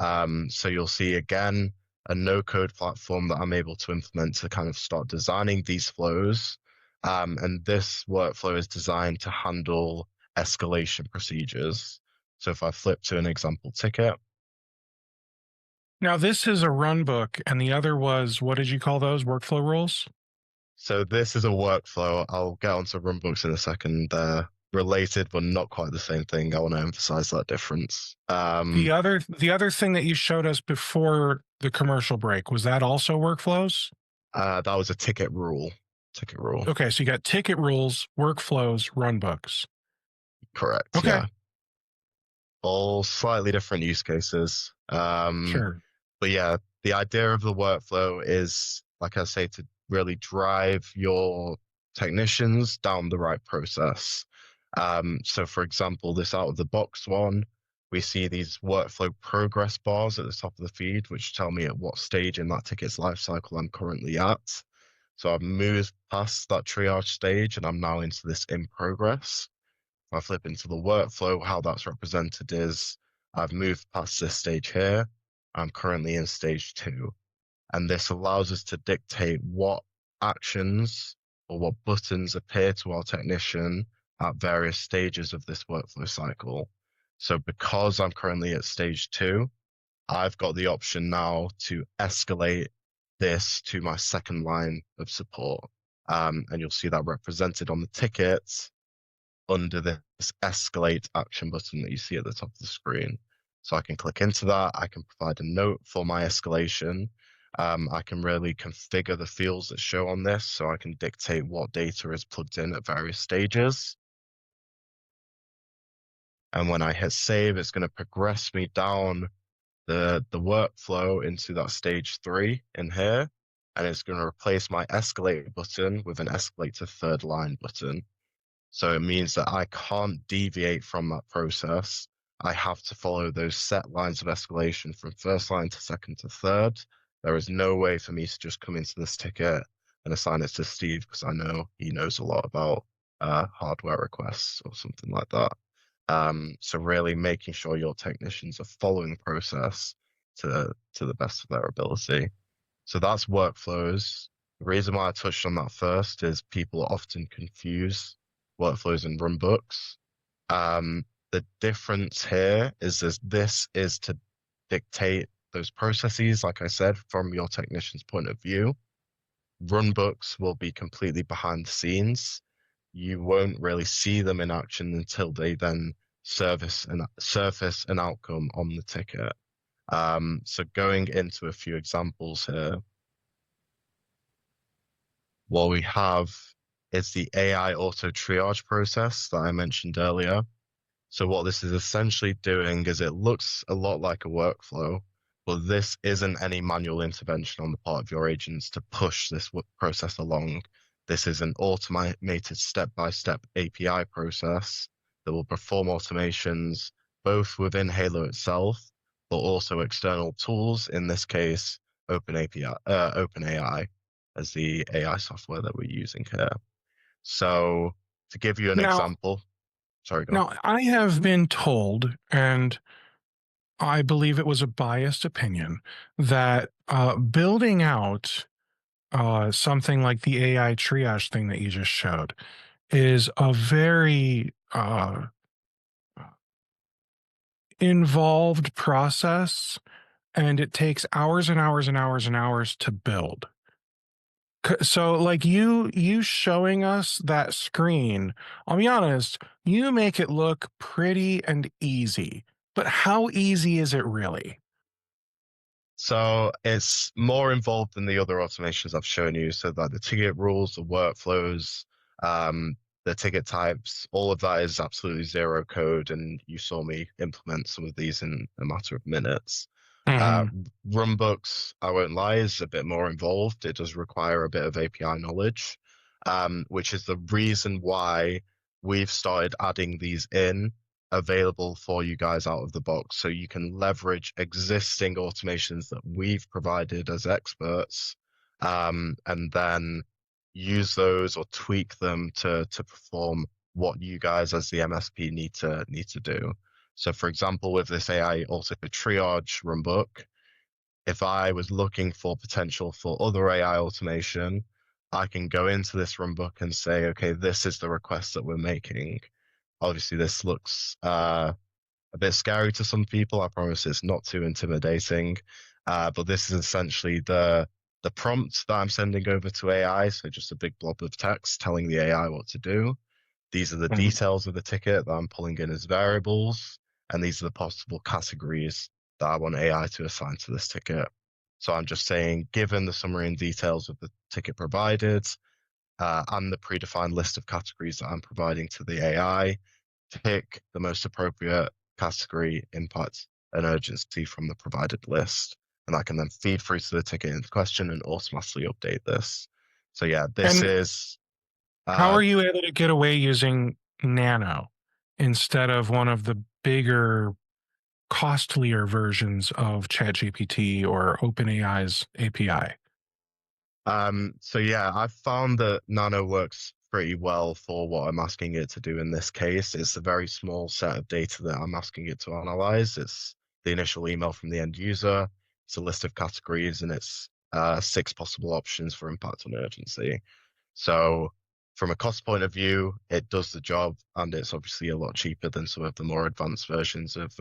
So you'll see again a no-code platform that I'm able to implement to kind of start designing these flows. And this workflow is designed to handle escalation procedures. So if I flip to an example ticket, Now, this is a run book, and the other was, what did you call those? Workflow rules? so this is a workflow. I'll get onto runbooks in a second. They're related, but not quite the same thing. I want to emphasize that difference. The other thing that you showed us before the commercial break, was that also workflows? That was a ticket rule. Ticket rule. Okay, so you got ticket rules, workflows, run books. Correct. Okay, Yeah. All slightly different use cases. sure. But yeah, the idea of the workflow is, like I say, to really drive your technicians down the right process. So for example, this out of the box one, we see these workflow progress bars at the top of the feed, which tell me at what stage in that ticket's life cycle I'm currently at. So I've moved past that triage stage and I'm now into this in progress. If I flip into the workflow, how that's represented is I've moved past this stage here. I'm currently in stage two. And this allows us to dictate what actions or what buttons appear to our technician at various stages of this workflow cycle. So because I'm currently at stage two, I've got the option now to escalate this to my second line of support. And you'll see that represented on the tickets under this escalate action button that you see at the top of the screen. So I can click into that. I can provide a note for my escalation. I can really configure the fields that show on this. So I can dictate what data is plugged in at various stages. And when I hit save, it's going to progress me down the workflow into that stage three in here. And it's going to replace my escalate button with an escalate to third line button. So it means that I can't deviate from that process. I have to follow those set lines of escalation from first line to second to third. There is no way for me to just come into this ticket and assign it to Steve because I know he knows a lot about hardware requests or something like that. So really making sure your technicians are following the process to the best of their ability. So that's workflows. The reason why I touched on that first is people often confuse workflows and runbooks. The difference here is this is to dictate those processes, like I said, from your technician's point of view. Runbooks will be completely behind the scenes. You won't really see them in action until they then surface an outcome on the ticket. So going into a few examples here, what we have is the AI auto triage process that I mentioned earlier. So what this is essentially doing is it looks a lot like a workflow, but this isn't any manual intervention on the part of your agents to push this process along. This is an automated step-by-step API process that will perform automations both within Halo itself, but also external tools, in this case, OpenAI as the AI software that we're using here. So to give you an Now, example, sorry, go on. now I have been told, and I believe it was a biased opinion, that building out something like the AI triage thing that you just showed is a very involved process, and it takes hours and hours and hours and hours to build. So, like you showing us that screen, I'll be honest, you make it look pretty and easy, but how easy is it really? So it's more involved than the other automations I've shown you. So that the ticket rules, the workflows, um, the ticket types, all of that is absolutely zero code. And you saw me implement some of these in a matter of minutes. Uh, Mhm. Runbooks, I won't lie, is a bit more involved. It does require a bit of API knowledge, which is the reason why we've started adding these in available for you guys out of the box. So you can leverage existing automations that we've provided as experts, and then use those or tweak them to perform what you guys as the MSP need to do. So for example, with this AI auto triage runbook, if I was looking for potential for other AI automation, I can go into this runbook and say, okay, this is the request that we're making. Obviously, this looks a bit scary to some people. I promise it's not too intimidating. But this is essentially the prompt that I'm sending over to AI. So just a big blob of text telling the AI what to do. These are the Mhm. details of the ticket that I'm pulling in as variables, and these are the possible categories that I want AI to assign to this ticket. So I'm just saying, given the summary and details of the ticket provided, and the predefined list of categories that I'm providing to the AI, pick the most appropriate category, impact, and urgency from the provided list. And I can then feed through to the ticket in question and automatically update this. So yeah, this And is how uh, are you able to get away using Nano instead of one of the bigger? costlier versions of ChatGPT or OpenAI's API? So yeah, I've found that Nano works pretty well for what I'm asking it to do in this case. It's a very small set of data that I'm asking it to analyze. It's the initial email from the end user, it's a list of categories, and it's six possible options for impact and urgency. So from a cost point of view, it does the job, and it's obviously a lot cheaper than some of the more advanced versions of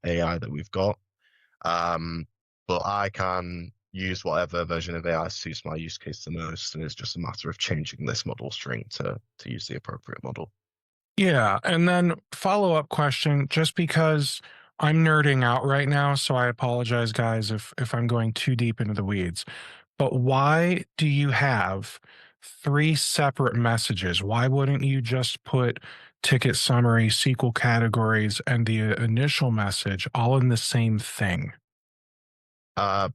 AI that we've got. Um, but I can use whatever version of AI suits my use case the most, and it's just a matter of changing this model string to use the appropriate model. Yeah, and then follow-up question, just because I'm nerding out right now, so I apologize, guys, if I'm going too deep into the weeds. But why do you have 3 separate messages? Why wouldn't you just put ticket summary, SQL categories, and the initial message all in the same thing? Uh,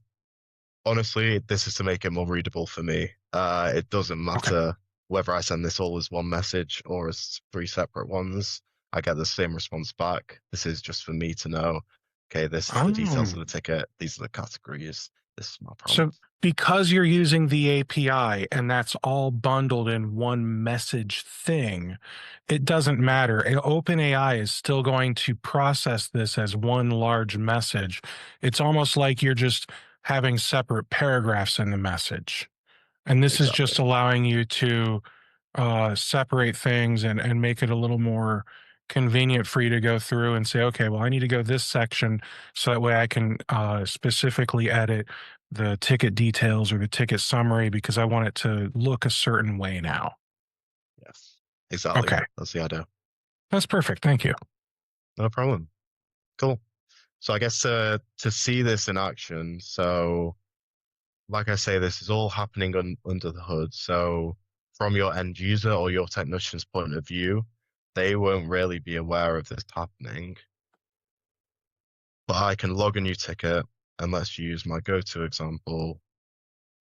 Honestly, this is to make it more readable for me. It doesn't Okay. matter whether I send this all as one message or as three separate ones. I get the same response back. This is just for me to know, okay, this is the details Oh. of the ticket. These are the categories. This is my So prompt. because you're using the API and that's all bundled in one message thing, it doesn't matter. OpenAI is still going to process this as one large message. It's almost like you're just having separate paragraphs in the message. And this is Exactly. just allowing you to separate things and make it a little more convenient for you to go through and say, okay, well, I need to go this section so that way I can specifically edit the ticket details or the ticket summary because I want it to look a certain way now. Yes. Exactly. Okay, That's the idea. that's perfect. Thank you. No problem. Cool. So I guess to see this in action, so like I say, this is all happening under the hood. So from your end user or your technician's point of view, they won't really be aware of this happening. But I can log a new ticket and let's use my go-to example.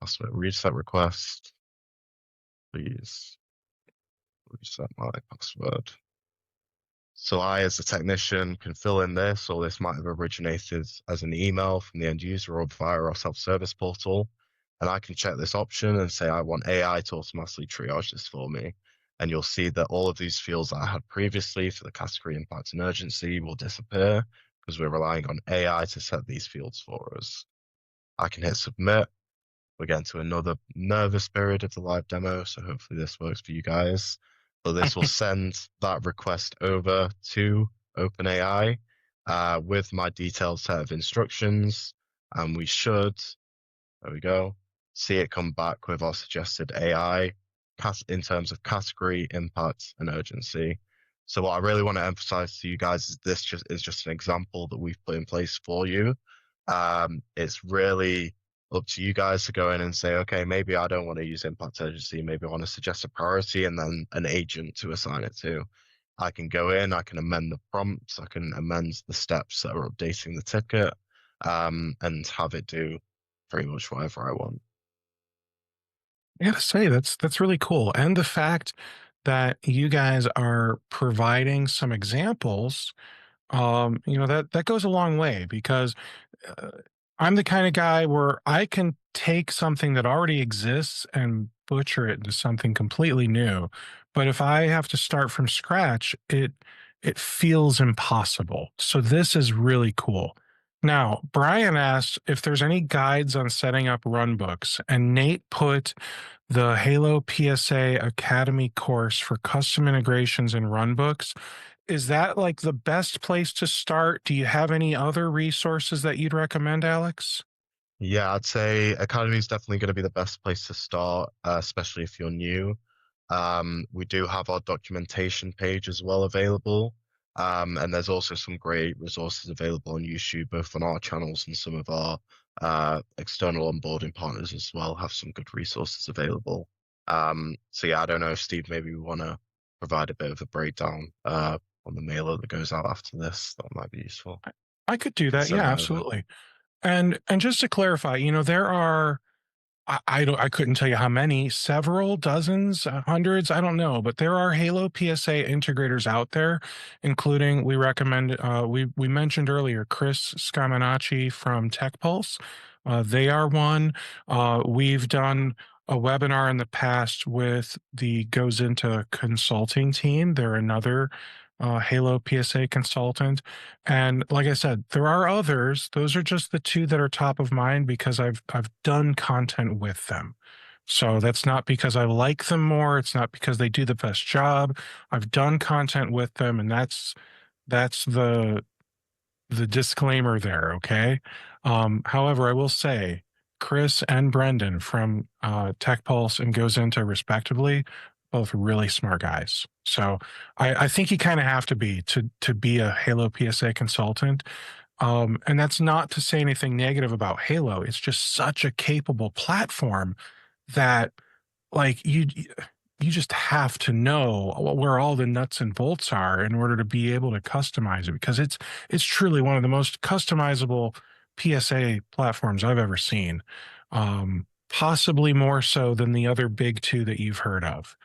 Password reset request. Please reset my password. So I, as a technician, can fill in this, or this might have originated as an email from the end user or via our self-service portal. And I can check this option and say I want AI to automatically triage this for me. And you'll see that all of these fields that I had previously for the category impact and urgency will disappear because we're relying on AI to set these fields for us. I can hit submit. We're getting to another nervous period of the live demo, so hopefully this works for you guys. But this will send that request over to OpenAI with my detailed set of instructions, and we should, there we go, see it come back with our suggested AI in terms of category, impact, and urgency. So what I really want to emphasize to you guys is this just is just an example that we've put in place for you. It's really up to you guys to go in and say, okay, maybe I don't want to use impact urgency. Maybe I want to suggest a priority and then an agent to assign it to. I can go in, I can amend the prompts, I can amend the steps that are updating the ticket, and have it do pretty much whatever I want. I gotta say that's really cool, and the fact that you guys are providing some examples, that goes a long way because uh, I'm the kind of guy where I can take something that already exists and butcher it into something completely new. But if I have to start from scratch, it feels impossible. So this is really cool. Now, Brian asked if there's any guides on setting up runbooks, and Nate put the HaloPSA Academy course for custom integrations in runbooks. Is that like the best place to start? Do you have any other resources that you'd recommend, Alex? Yeah, I'd say Academy is definitely going to be the best place to start, especially if you're new. We do have our documentation page as well available. And there's also some great resources available on YouTube, both on our channels and some of our external onboarding partners as well have some good resources available. So yeah, I don't know if Steve, maybe we want to provide a bit of a breakdown on the mailer that goes out after this. That might be useful. I could do Can that. send Yeah, that over. absolutely. And just to clarify, there are I couldn't tell you how many, several dozens, hundreds, I don't know, but there are Halo PSA integrators out there, including we recommend we mentioned earlier Chris Scaminacci from Tech Pulse. They are one. We've done a webinar in the past with the Goes Into Consulting team. They're another Halo PSA consultant. And like I said, there are others. Those are just the two that are top of mind because I've done content with them. So that's not because I like them more. It's not because they do the best job. I've done content with them, and that's the disclaimer there, okay? However, I will say Chris and Brendan from Tech Pulse and Goes Into respectively, both really smart guys. So I think you kind of have to be to be a Halo PSA consultant. And that's not to say anything negative about Halo. It's just such a capable platform that like you just have to know where all the nuts and bolts are in order to be able to customize it because it's truly one of the most customizable PSA platforms I've ever seen. Possibly more so than the other big two that you've heard of.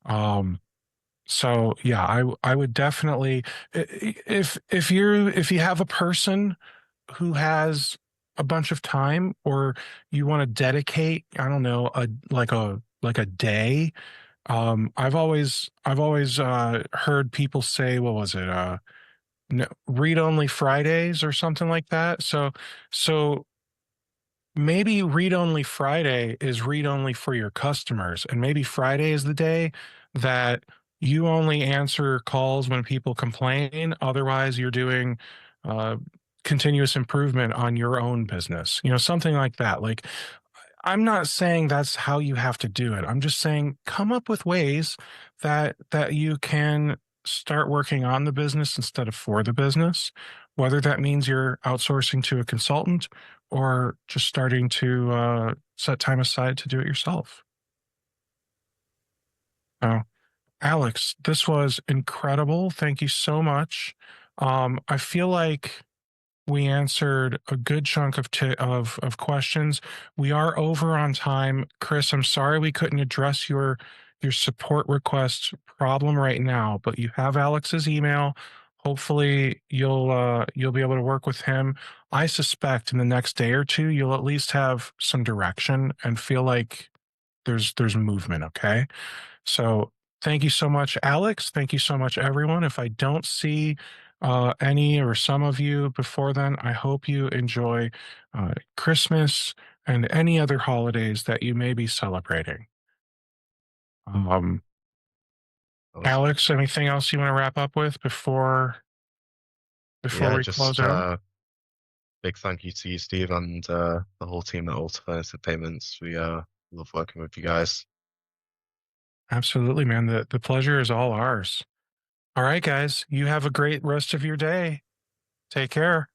Um, so yeah, I would definitely if you have a person who has a bunch of time or you want to dedicate, I don't know, a day. I've always heard people say, what was it? No, read only Fridays or something like that. So maybe read only Friday is read only for your customers. And maybe Friday is the day that you only answer calls when people complain. Otherwise, you're doing uh, continuous improvement on your own business, something like that. Like, I'm not saying that's how you have to do it. I'm just saying come up with ways that you can start working on the business instead of for the business, whether that means you're outsourcing to a consultant or just starting to set time aside to do it yourself. So, Alex, this was incredible. Thank you so much. I feel like we answered a good chunk of questions. We are over on time. Chris, I'm sorry we couldn't address your support request problem right now, but you have Alex's email. Hopefully you'll be able to work with him. I suspect in the next day or two you'll at least have some direction and feel like there's movement, okay? So thank you so much, Alex. Thank you so much, everyone. If I don't see any or some of you before then, I hope you enjoy Christmas and any other holidays that you may be celebrating. Um, Awesome. Alex, anything else you want to wrap up with before Yeah, we close just out? big thank you to you, Steve, and the whole team at Alternative Payments. We love working with you guys. Absolutely, man. The pleasure is all ours. All right, guys. You have a great rest of your day. Take care.